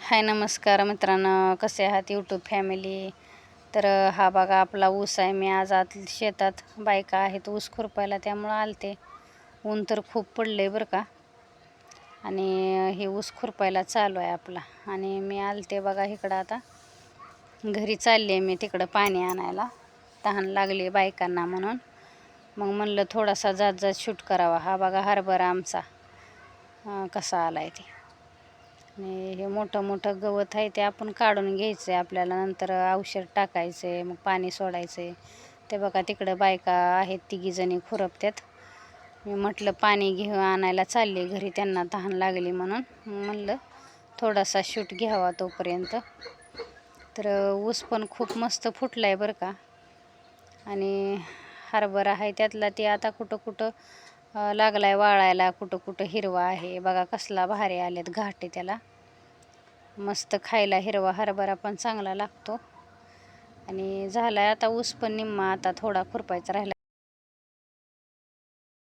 हाय नमस्कार मित्रांनो, कसे आहात यूट्यूब फॅमिली. तर हा बघा आपला ऊस आहे. मी आज आत शेतात बायका आहेत ऊस खुरपायला, त्यामुळं आलते. ऊन तर खूप पडले बरं का. आणि हे ऊस खुरपायला चालू आहे आपला. आणि मी आलते बघा इकडं, आता घरी चालले मी तिकडं पाणी आणायला. तहान लागली बायकांना म्हणून मग म्हणलं थोडासा जात जात शूट करावा. हा बघा हरभरा आमचा कसा आलाय ते. आणि हे मोठं मोठं गवत आहे ते आपण काढून घ्यायचं आहे आपल्याला. नंतर औषध टाकायचं आहे, मग पाणी सोडायचं आहे. ते बघा तिकडं बायका आहेत, तिघीजणी खुरपत्यात. मी म्हटलं पाणी घेऊन आणायला चालले घरी, त्यांना तहान लागली म्हणून म्हणलं थोडासा शूट घ्यावा तोपर्यंत. तर ऊस पण खूप मस्त फुटला आहे बरं का. आणि हरभरा आहे त्यातला ते आता कुठं कुठं लागलाय वाळायला, कुठं कुठं हिरवा आहे बघा. कसला भारी आलेत घाटे त्याला. मस्त खायला हिरवा हरभरा पण चांगला लागतो. आणि झालाय आता ऊस पण निम्मा, आता थोडा खुरपायचा राहिला.